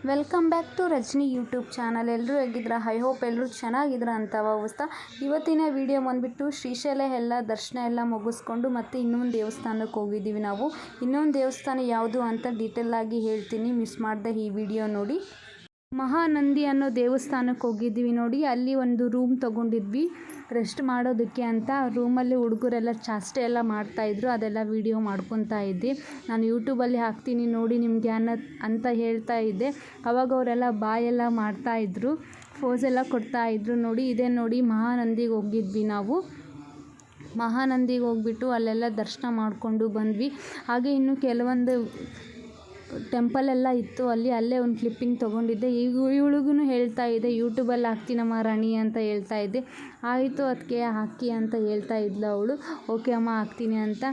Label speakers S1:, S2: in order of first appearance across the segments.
S1: Welcome back to Rajani YouTube channel. ಎಲ್ಲರೂ ಹೇಗಿದ್ರ? I hope ಎಲ್ಲರೂ ಚೆನ್ನಾಗಿದ್ರ ಅಂತ ಭಾವಿಸ್ತಾ ಇವತ್ತಿನ ವಿಡಿಯೋ ಬಂದುಬಿಟ್ಟು ಶ್ರೀಶೈಲ ಎಲ್ಲ ದರ್ಶನ ಎಲ್ಲ ಮುಗಿಸ್ಕೊಂಡು ಮತ್ತೆ ಇನ್ನೊಂದು ದೇವಸ್ಥಾನಕ್ಕೆ ಹೋಗಿದ್ದೀವಿ ನಾವು. ಇನ್ನೊಂದು ದೇವಸ್ಥಾನ ಯಾವುದು ಅಂತ ಡೀಟೇಲಾಗಿ ಹೇಳ್ತೀನಿ, ಮಿಸ್ ಮಾಡದೆ ಈ ವಿಡಿಯೋ ನೋಡಿ. ಮಹಾನಂದಿ ಅನ್ನೋ ದೇವಸ್ಥಾನಕ್ಕೆ ಹೋಗಿದ್ದೀವಿ ನೋಡಿ. ಅಲ್ಲಿ ಒಂದು ರೂಮ್ ತೊಗೊಂಡಿದ್ವಿ ರೆಸ್ಟ್ ಮಾಡೋದಕ್ಕೆ ಅಂತ. ರೂಮಲ್ಲಿ ಹುಡುಗರೆಲ್ಲ ಚಾಷ್ಟೆ ಎಲ್ಲ ಮಾಡ್ತಾಯಿದ್ರು, ಅದೆಲ್ಲ ವೀಡಿಯೋ ಮಾಡ್ಕೊತಾ ಇದ್ದೆ. ನಾನು ಯೂಟ್ಯೂಬಲ್ಲಿ ಹಾಕ್ತೀನಿ ನೋಡಿ ನಿಮಗೆ ಅಂತ ಹೇಳ್ತಾ ಇದ್ದೆ. ಅವಾಗ ಅವರೆಲ್ಲ ಬಾಯೆಲ್ಲ ಮಾಡ್ತಾಯಿದ್ರು, ಫೋಸೆಲ್ಲ ಕೊಡ್ತಾಯಿದ್ರು ನೋಡಿ. ಇದೇ ನೋಡಿ ಮಹಾನಂದಿಗೆ ಹೋಗಿದ್ವಿ ನಾವು. ಮಹಾನಂದಿಗೆ ಹೋಗ್ಬಿಟ್ಟು ಅಲ್ಲೆಲ್ಲ ದರ್ಶನ ಮಾಡಿಕೊಂಡು ಬಂದ್ವಿ. ಹಾಗೆ ಇನ್ನು ಕೆಲವೊಂದು ಟೆಂಪಲ್ ಎಲ್ಲ ಇತ್ತು ಅಲ್ಲೇ ಒಂದು ಕ್ಲಿಪ್ಪಿಂಗ್ ತೊಗೊಂಡಿದ್ದೆ. ಇವಳಿಗೂ ಹೇಳ್ತಾ ಇದ್ದೆ ಯೂಟ್ಯೂಬಲ್ಲಿ ಹಾಕ್ತೀನಮ್ಮ ರಾಣಿ ಅಂತ ಹೇಳ್ತಾ ಇದ್ದೆ. ಆಯಿತು ಅದಕ್ಕೆ ಹಾಕಿ ಅಂತ ಹೇಳ್ತಾ ಇದ್ಲು ಅವಳು. ಓಕೆ ಅಮ್ಮ ಹಾಕ್ತೀನಿ ಅಂತ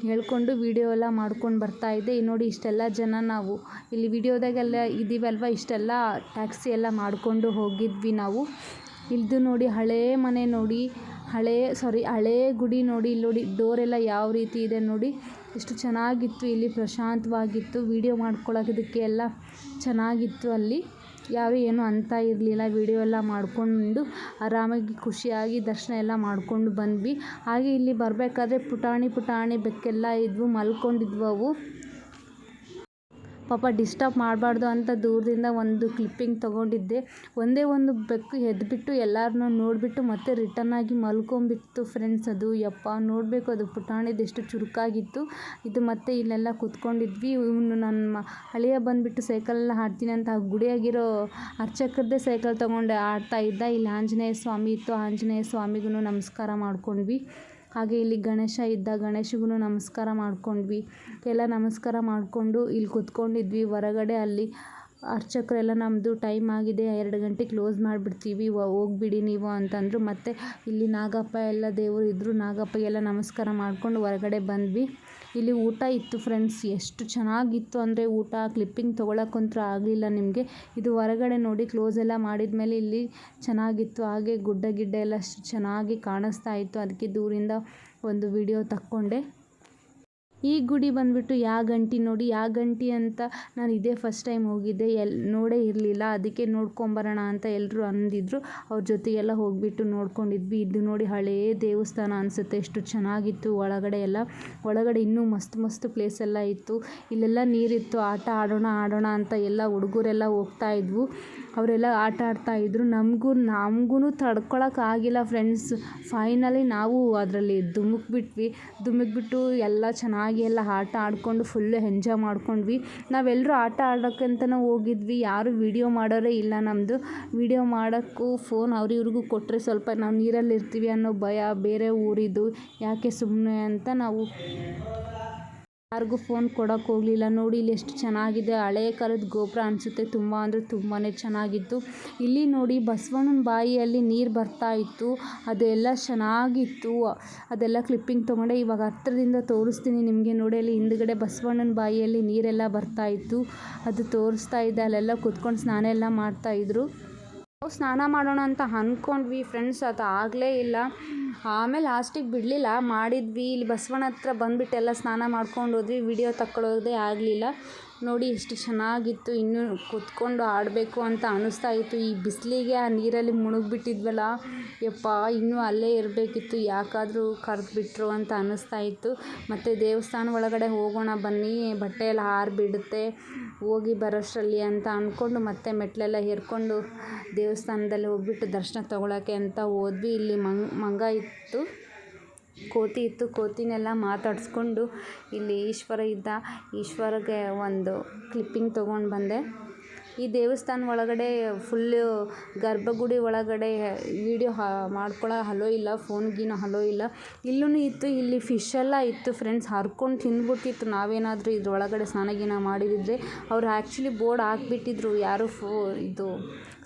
S1: ಹೇಳ್ಕೊಂಡು ವಿಡಿಯೋ ಎಲ್ಲ ಮಾಡ್ಕೊಂಡು ಬರ್ತಾಯಿದ್ದೆ. ನೋಡಿ ಇಷ್ಟೆಲ್ಲ ಜನ ನಾವು ಇಲ್ಲಿ ವಿಡಿಯೋದಾಗೆಲ್ಲ ಇದ್ದೀವಲ್ವ, ಇಷ್ಟೆಲ್ಲ ಟ್ಯಾಕ್ಸಿ ಎಲ್ಲ ಮಾಡಿಕೊಂಡು ಹೋಗಿದ್ವಿ ನಾವು. ಇಲ್ದು ನೋಡಿ ಹಳೇ ಮನೆ ನೋಡಿ, ಹಳೇ ಗುಡಿ ನೋಡಿ. ಇಲ್ಲಿ ನೋಡಿ ಡೋರೆಲ್ಲ ಯಾವ ರೀತಿ ಇದೆ ನೋಡಿ, ಎಷ್ಟು ಚೆನ್ನಾಗಿತ್ತು. ಇಲ್ಲಿ ಪ್ರಶಾಂತವಾಗಿತ್ತು, ವಿಡಿಯೋ ಮಾಡ್ಕೊಳ್ಳೋದಕ್ಕೆ ಎಲ್ಲ ಚೆನ್ನಾಗಿತ್ತು. ಅಲ್ಲಿ ಯಾರು ಏನು ಅಂತ ಇರಲಿಲ್ಲ. ವಿಡಿಯೋ ಎಲ್ಲ ಮಾಡಿಕೊಂಡು ಆರಾಮಾಗಿ ಖುಷಿಯಾಗಿ ದರ್ಶನ ಎಲ್ಲ ಮಾಡಿಕೊಂಡು ಬಂದ್ವಿ. ಹಾಗೆ ಇಲ್ಲಿ ಬರಬೇಕಾದ್ರೆ ಪುಟಾಣಿ ಬೆಕ್ಕೆಲ್ಲ ಇದ್ವು, ಮಲ್ಕೊಂಡಿದ್ವು ಅವು. ಪಾಪ ಡಿಸ್ಟರ್ಬ್ ಮಾಡಬಾರ್ದು ಅಂತ ದೂರದಿಂದ ಒಂದು ಕ್ಲಿಪ್ಪಿಂಗ್ ತೊಗೊಂಡಿದ್ದೆ. ಒಂದೇ ಒಂದು ಬೆಕ್ಕು ಎದ್ಬಿಟ್ಟು ಎಲ್ಲರನ್ನೂ ನೋಡಿಬಿಟ್ಟು ಮತ್ತೆ ರಿಟರ್ನಾಗಿ ಮಲ್ಕೊಂಬಿಟ್ಟು ಫ್ರೆಂಡ್ಸ್. ಅದು ಯಪ್ಪ ನೋಡಬೇಕು, ಅದು ಪುಟಾಣಿದು ಎಷ್ಟು ಚುರುಕಾಗಿತ್ತು. ಇದು ಮತ್ತೆ ಇಲ್ಲೆಲ್ಲ ಕೂತ್ಕೊಂಡಿದ್ವಿ. ಇವನು ನನ್ನ ಹಳೆಯ ಬಂದುಬಿಟ್ಟು ಸೈಕಲೆಲ್ಲ ಆಡ್ತೀನಿ ಅಂತ ಗುಡಿಯಾಗಿರೋ ಅರ್ಚಕರದ್ದೇ ಸೈಕಲ್ ತೊಗೊಂಡು ಆಡ್ತಾ ಇದ್ದ. ಇಲ್ಲಿ ಆಂಜನೇಯ ಸ್ವಾಮಿ ಇತ್ತು, ಆಂಜನೇಯ ಸ್ವಾಮಿಗೂ ನಮಸ್ಕಾರ ಮಾಡ್ಕೊಂಡ್ವಿ. ಹಾಗೆ ಇಲ್ಲಿ ಗಣೇಶ ಇದ್ದ, ಗಣೇಶಗೂ ನಮಸ್ಕಾರ ಮಾಡ್ಕೊಂಡ್ವಿ. ಎಲ್ಲ ನಮಸ್ಕಾರ ಮಾಡಿಕೊಂಡು ಇಲ್ಲಿ ಕೂತ್ಕೊಂಡಿದ್ವಿ ಹೊರಗಡೆ. ಅಲ್ಲಿ ಅರ್ಚಕರೆಲ್ಲ ನಮ್ಮದು ಟೈಮ್ ಆಗಿದೆ, 2 ಗಂಟೆಗೆ ಕ್ಲೋಸ್ ಮಾಡಿಬಿಡ್ತೀವಿ, ಹೋಗ್ಬಿಡಿ ನೀವು ಅಂತಂದರು. ಮತ್ತು ಇಲ್ಲಿ ನಾಗಪ್ಪ ಎಲ್ಲ ದೇವರು ಇದ್ದರು, ನಾಗಪ್ಪಗೆಲ್ಲ ನಮಸ್ಕಾರ ಮಾಡಿಕೊಂಡು ಹೊರಗಡೆ ಬಂದ್ವಿ. ಇಲ್ಲಿ ಊಟ ಇತ್ತು ಫ್ರೆಂಡ್ಸ್, ಎಷ್ಟು ಚೆನ್ನಾಗಿತ್ತು ಅಂದರೆ ಊಟ ಕ್ಲಿಪ್ಪಿಂಗ್ ತೊಗೊಳಕ್ಕಂತೂ ಆಗಲಿಲ್ಲ ನಿಮಗೆ. ಇದು ಹೊರಗಡೆ ನೋಡಿ ಕ್ಲೋಸ್ ಎಲ್ಲ ಮಾಡಿದ್ಮೇಲೆ ಇಲ್ಲಿ ಚೆನ್ನಾಗಿತ್ತು. ಹಾಗೆ ಗುಡ್ಡ ಎಲ್ಲ ಅಷ್ಟು ಚೆನ್ನಾಗಿ ಕಾಣಿಸ್ತಾ ಇತ್ತು, ಅದಕ್ಕೆ ದೂರಿಂದ ಒಂದು ವಿಡಿಯೋ ತಕ್ಕೊಂಡೆ. ಈ ಗುಡಿ ಬಂದುಬಿಟ್ಟು ಯಾಗಂಟಿ ನೋಡಿ. ಯಾಗಂಟಿ ಅಂತ ನಾನು ಇದೇ ಫಸ್ಟ್ ಟೈಮ್ ಹೋಗಿದ್ದೆ, ನೋಡೇ ಇರಲಿಲ್ಲ. ಅದಕ್ಕೆ ನೋಡ್ಕೊಂಬರೋಣ ಅಂತ ಎಲ್ಲರೂ ಅಂದಿದ್ರು, ಅವ್ರ ಜೊತೆಗೆಲ್ಲ ಹೋಗಿಬಿಟ್ಟು ನೋಡ್ಕೊಂಡಿದ್ವಿ. ಇದು ನೋಡಿ ಹಳೇ ದೇವಸ್ಥಾನ ಅನಿಸುತ್ತೆ, ಎಷ್ಟು ಚೆನ್ನಾಗಿತ್ತು. ಒಳಗಡೆ ಇನ್ನೂ ಮಸ್ತ್ ಪ್ಲೇಸ್ ಎಲ್ಲ ಇತ್ತು. ಇಲ್ಲೆಲ್ಲ ನೀರಿತ್ತು, ಆಟ ಆಡೋಣ ಅಂತ ಎಲ್ಲ ಹುಡುಗರೆಲ್ಲ ಹೋಗ್ತಾ ಇದ್ವು. ಅವರೆಲ್ಲ ಆಟ ಆಡ್ತಾಯಿದ್ರು. ನಮಗೂ ತಡ್ಕೊಳಕ್ಕಾಗಿಲ್ಲ ಫ್ರೆಂಡ್ಸ್. ಫೈನಲಿ ನಾವು ಅದರಲ್ಲಿ ಧುಮುಕ್ಬಿಟ್ಟು ಎಲ್ಲ ಚೆನ್ನಾಗಿ ಎಲ್ಲ ಆಟ ಆಡಿಕೊಂಡು ಫುಲ್ಲು ಎಂಜಾಯ್ ಮಾಡ್ಕೊಂಡ್ವಿ. ನಾವೆಲ್ಲರೂ ಆಟ ಆಡೋಕ್ಕಂತಲೂ ಹೋಗಿದ್ವಿ, ಯಾರು ವೀಡಿಯೋ ಮಾಡೋರೇ ಇಲ್ಲ. ನಮ್ಮದು ವೀಡಿಯೋ ಮಾಡೋಕ್ಕೂ ಫೋನ್ ಇವ್ರಿಗೂ ಕೊಟ್ಟರೆ ಸ್ವಲ್ಪ ನಾವು ನೀರಲ್ಲಿ ಇರ್ತೀವಿ ಅನ್ನೋ ಭಯ, ಬೇರೆ ಊರಿದ್ದು ಯಾಕೆ ಸುಮ್ಮನೆ ಅಂತ ನಾವು ಯಾರಿಗೂ ಫೋನ್ ಕೊಡೋಕ್ಕೆ ಹೋಗಲಿಲ್ಲ. ನೋಡಿ ಇಲ್ಲಿ ಎಷ್ಟು ಚೆನ್ನಾಗಿದೆ, ಹಳೇ ಕಾಲದ ಗೋಪುರ ಅನಿಸುತ್ತೆ. ತುಂಬ ಅಂದರೆ ತುಂಬಾ ಚೆನ್ನಾಗಿತ್ತು. ಇಲ್ಲಿ ನೋಡಿ ಬಸವಣ್ಣನ ಬಾಯಿಯಲ್ಲಿ ನೀರು ಬರ್ತಾ ಇತ್ತು, ಅದೆಲ್ಲ ಚೆನ್ನಾಗಿತ್ತು. ಅದೆಲ್ಲ ಕ್ಲಿಪ್ಪಿಂಗ್ ತೊಗೊಂಡೆ, ಇವಾಗ ಹತ್ತಿರದಿಂದ ತೋರಿಸ್ತೀನಿ ನಿಮಗೆ. ನೋಡಿ ಅಲ್ಲಿ ಹಿಂದ್ಗಡೆ ಬಸವಣ್ಣನ ಬಾಯಿಯಲ್ಲಿ ನೀರೆಲ್ಲ ಬರ್ತಾ ಇತ್ತು, ಅದು ತೋರಿಸ್ತಾ ಇದ್ದೆ. ಅಲ್ಲೆಲ್ಲ ಕೂತ್ಕೊಂಡು ಸ್ನಾನ ಎಲ್ಲ ಮಾಡ್ತಾಯಿದ್ರು. ನಾವು ಸ್ನಾನ ಮಾಡೋಣ ಅಂತ ಅಂದ್ಕೊಂಡ್ವಿ ಫ್ರೆಂಡ್ಸ್, ಅದು ಆಗಲೇ ಇಲ್ಲ. ಆಮೇಲೆ ಲಾಸ್ಟಿಗೆ ಬಿಡಲಿಲ್ಲ, ಮಾಡಿದ್ವಿ. ಇಲ್ಲಿ ಬಸವಣ್ಣ ಹತ್ರ ಬಂದುಬಿಟ್ಟೆಲ್ಲ ಸ್ನಾನ ಮಾಡ್ಕೊಂಡು ಹೋದ್ವಿ. ವಿಡಿಯೋ ತಗೊಳ್ಳೋದೇ ಆಗಲಿಲ್ಲ. ನೋಡಿ ಎಷ್ಟು ಚೆನ್ನಾಗಿತ್ತು, ಇನ್ನೂ ಕೂತ್ಕೊಂಡು ಆಡಬೇಕು ಅಂತ ಅನ್ನಿಸ್ತಾ ಇತ್ತು. ಈ ಬಿಸಿಲಿಗೆ ಆ ನೀರಲ್ಲಿ ಮುಳುಗ್ಬಿಟ್ಟಿದ್ವಲ್ಲ, ಯಪ್ಪ ಇನ್ನೂ ಅಲ್ಲೇ ಇರಬೇಕಿತ್ತು, ಯಾಕಾದರೂ ಕರೆದ್ಬಿಟ್ರು ಅಂತ ಅನ್ನಿಸ್ತಾ ಇತ್ತು. ಮತ್ತು ದೇವಸ್ಥಾನ ಒಳಗಡೆ ಹೋಗೋಣ ಬನ್ನಿ, ಬಟ್ಟೆ ಎಲ್ಲ ಆರಿಬಿಡುತ್ತೆ ಹೋಗಿ ಬರೋಷ್ಟರಲ್ಲಿ ಅಂತ ಅಂದ್ಕೊಂಡು ಮತ್ತೆ ಮೆಟ್ಲೆಲ್ಲ ಏರ್ಕೊಂಡು ದೇವಸ್ಥಾನದಲ್ಲಿ ಹೋಗ್ಬಿಟ್ಟು ದರ್ಶನ ತೊಗೊಳಕ್ಕೆ ಅಂತ ಹೋದ್ವಿ. ಇಲ್ಲಿ ಮಂಗ ಇತ್ತು, ಕೋತಿ ಇತ್ತು, ಕೋತಿನೆಲ್ಲ ಮಾತಾಡಿಸ್ಕೊಂಡು ಇಲ್ಲಿ ಈಶ್ವರ ಇದ್ದ, ಈಶ್ವರಗೆ ಒಂದು ಕ್ಲಿಪ್ಪಿಂಗ್ ತೊಗೊಂಡು ಬಂದೆ. ಈ ದೇವಸ್ಥಾನ ಒಳಗಡೆ ಫುಲ್ಲು ಗರ್ಭಗುಡಿ ಒಳಗಡೆ ವೀಡಿಯೋ ಮಾಡ್ಕೊಳ್ಳೋ ಹಲೋ ಇಲ್ಲ, ಫೋನ್ಗಿನ ಹಲೋ ಇಲ್ಲ. ಇಲ್ಲೂ ಇತ್ತು, ಇಲ್ಲಿ ಫಿಶ್ ಎಲ್ಲ ಇತ್ತು ಫ್ರೆಂಡ್ಸ್, ಹರ್ಕೊಂಡು ತಿಂದ್ಬಿಟ್ಟಿತ್ತು. ನಾವೇನಾದರೂ ಇದ್ರೊಳಗಡೆ ಸ್ನಾನ ಮಾಡಿದಿದ್ರೆ ಅವ್ರು ಆ್ಯಕ್ಚುಲಿ ಬೋರ್ಡ್ ಹಾಕ್ಬಿಟ್ಟಿದ್ರು, ಯಾರು ಇದು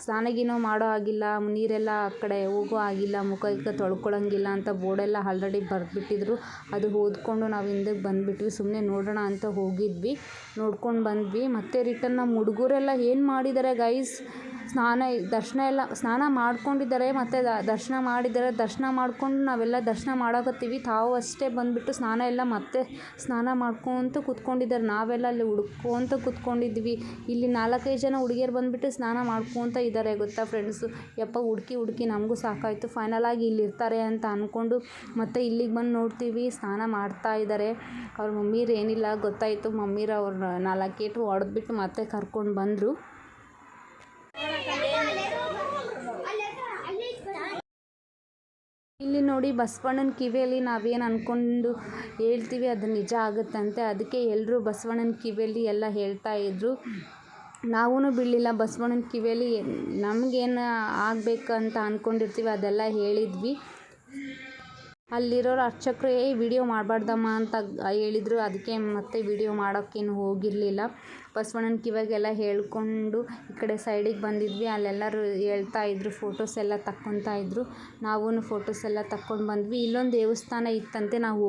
S1: ಸ್ನಾನ ಮಾಡೋ ಆಗಿಲ್ಲ, ನೀರೆಲ್ಲ ಆ ಕಡೆ ಹೋಗೋ ಆಗಿಲ್ಲ, ಮುಖ ತೊಳ್ಕೊಳಂಗಿಲ್ಲ ಅಂತ ಬೋರ್ಡೆಲ್ಲ ಆಲ್ರೆಡಿ ಬರೆದ್ಬಿಟ್ಟಿದ್ರು. ಅದು ಓದ್ಕೊಂಡು ನಾವು ಹಿಂದಕ್ಕೆ ಬಂದುಬಿಟ್ವಿ. ಸುಮ್ಮನೆ ನೋಡೋಣ ಅಂತ ಹೋಗಿದ್ವಿ, ನೋಡ್ಕೊಂಡು ಬಂದ್ವಿ. ಮತ್ತೆ ರಿಟರ್ನ್ ನಮ್ಮ ಹುಡುಗರೆಲ್ಲ ಏನು ಏನು ಮಾಡಿದ್ದಾರೆ ಗೈಸ್, ಸ್ನಾನ ಮಾಡ್ಕೊಂಡಿದ್ದಾರೆ ಮತ್ತು ದರ್ಶನ ಮಾಡಿದ್ದಾರೆ. ದರ್ಶನ ಮಾಡ್ಕೊಂಡು ನಾವೆಲ್ಲ ದರ್ಶನ ಮಾಡಕತ್ತೀವಿ. ತಾವು ಅಷ್ಟೇ ಬಂದುಬಿಟ್ಟು ಮತ್ತೆ ಸ್ನಾನ ಮಾಡ್ಕೊತ ಕೂತ್ಕೊಂಡಿದ್ದಾರೆ. ನಾವೆಲ್ಲ ಅಲ್ಲಿ ಹುಡ್ಕೊಂತ ಕೂತ್ಕೊಂಡಿದ್ವಿ. ಇಲ್ಲಿ 4-5 ಜನ ಹುಡುಗಿಯರು ಬಂದುಬಿಟ್ಟು ಸ್ನಾನ ಮಾಡ್ಕೊತ ಇದ್ದಾರೆ ಗೊತ್ತಾ ಫ್ರೆಂಡ್ಸು. ಯಪ್ಪ ಹುಡುಕಿ ನಮಗೂ ಸಾಕಾಯಿತು. ಫೈನಲಾಗಿ ಇಲ್ಲಿ ಇರ್ತಾರೆ ಅಂತ ಅಂದ್ಕೊಂಡು ಮತ್ತೆ ಇಲ್ಲಿಗೆ ಬಂದು ನೋಡ್ತೀವಿ ಸ್ನಾನ ಮಾಡ್ತಾ ಇದ್ದಾರೆ. ಅವ್ರ ಮಮ್ಮೀರು ಏನಿಲ್ಲ ಗೊತ್ತಾಯಿತು. ಮಮ್ಮೀರು ಅವ್ರ 4 ಏಟು ಹೊಡೆದ್ಬಿಟ್ಟು ಮತ್ತೆ ಕರ್ಕೊಂಡು ಬಂದರು. ಇಲ್ಲಿ ನೋಡಿ ಬಸವಣ್ಣನ ಕಿವಿಯಲ್ಲಿ ನಾವೇನು ಅಂದ್ಕೊಂಡು ಹೇಳ್ತೀವಿ ಅದು ನಿಜ ಆಗುತ್ತಂತೆ. ಅದಕ್ಕೆ ಎಲ್ಲರೂ ಬಸವಣ್ಣನ ಕಿವಿಯಲ್ಲಿ ಎಲ್ಲ ಹೇಳ್ತಾ ಇದ್ರು. ನಾವೂ ಬಿಡಲಿಲ್ಲ. ಬಸವಣ್ಣನ ಕಿವಿಯಲ್ಲಿ ನಮಗೇನು ಆಗಬೇಕಂತ ಅಂದ್ಕೊಂಡಿರ್ತೀವಿ ಅದೆಲ್ಲ ಹೇಳಿದ್ವಿ. ಅಲ್ಲಿರೋರು ಅರ್ಚಕರು ವಿಡಿಯೋ ಮಾಡಬಾರ್ದಮ್ಮ ಅಂತ ಹೇಳಿದರು. ಅದಕ್ಕೆ ಮತ್ತೆ ವಿಡಿಯೋ ಮಾಡೋಕ್ಕೇನು ಹೋಗಿರಲಿಲ್ಲ. ಬಸವಣ್ಣನ ಕಿವಿಯಾಗೆಲ್ಲ ಹೇಳ್ಕೊಂಡು ಈ ಕಡೆ ಸೈಡಿಗೆ ಬಂದಿದ್ವಿ. ಅಲ್ಲೆಲ್ಲರೂ ಹೇಳ್ತಾ ಇದ್ರು, ಫೋಟೋಸ್ ಎಲ್ಲ ತಕ್ಕೊತಾ ಇದ್ರು. ನಾವೂ ಫೋಟೋಸ್ ಎಲ್ಲ ತಕ್ಕೊಂಡು ಬಂದ್ವಿ. ಇಲ್ಲೊಂದು ದೇವಸ್ಥಾನ ಇತ್ತಂತೆ. ನಾವು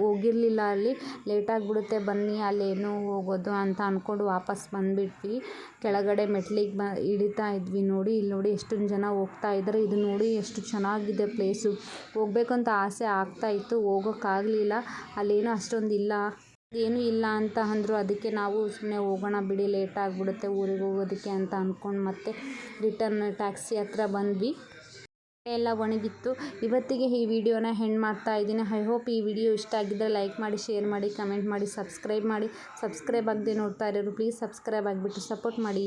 S1: ಹೋಗಿರಲಿಲ್ಲ. ಅಲ್ಲಿ ಲೇಟಾಗಿಬಿಡುತ್ತೆ ಬನ್ನಿ ಅಲ್ಲೇನೋ ಹೋಗೋದು ಅಂತ ಅಂದ್ಕೊಂಡು ವಾಪಸ್ ಬಂದುಬಿಟ್ವಿ. ಕೆಳಗಡೆ ಮೆಟ್ಲಿಗೆ ಇಳಿತಾ ಇದ್ವಿ. ಇಲ್ಲಿ ನೋಡಿ ಎಷ್ಟೊಂದು ಜನ ಹೋಗ್ತಾ ಇದ್ದಾರೆ. ಇದು ನೋಡಿ ಎಷ್ಟು ಚೆನ್ನಾಗಿದೆ ಪ್ಲೇಸು. ಹೋಗ್ಬೇಕಂತ ಆಸೆ ಆಗ್ತಾಯಿತ್ತು, ಹೋಗೋಕ್ಕಾಗಲಿಲ್ಲ. ಅಲ್ಲೇನೋ ಅಷ್ಟೊಂದು ಏನೂ ಇಲ್ಲ ಅಂತ ಅಂದರು. ಅದಕ್ಕೆ ನಾವು ಸುಮ್ಮನೆ ಹೋಗೋಣ ಬಿಡಿ, ಲೇಟ್ ಆಗಿಬಿಡುತ್ತೆ ಊರಿಗೆ ಹೋಗೋದಕ್ಕೆ ಅಂತ ಅಂದ್ಕೊಂಡು ಮತ್ತೆ ರಿಟರ್ನ್ ಟ್ಯಾಕ್ಸಿ ಹತ್ರ ಬಂದ್ವಿ. ಎಲ್ಲ ಒಣಗಿತ್ತು. ಇವತ್ತಿಗೆ ಈ ವಿಡಿಯೋನ ಎಂಡ್ ಮಾಡ್ತಾ ಇದ್ದೀನಿ. ಐ ಹೋಪ್ ಈ ವಿಡಿಯೋ ಇಷ್ಟ ಆಗಿದ್ದರೆ ಲೈಕ್ ಮಾಡಿ, ಶೇರ್ ಮಾಡಿ, ಕಮೆಂಟ್ ಮಾಡಿ, ಸಬ್ಸ್ಕ್ರೈಬ್ ಆಗದೆ ನೋಡ್ತಾ ಇರೋರು ಪ್ಲೀಸ್ ಸಬ್ಸ್ಕ್ರೈಬ್ ಆಗಿಬಿಟ್ಟು ಸಪೋರ್ಟ್ ಮಾಡಿ.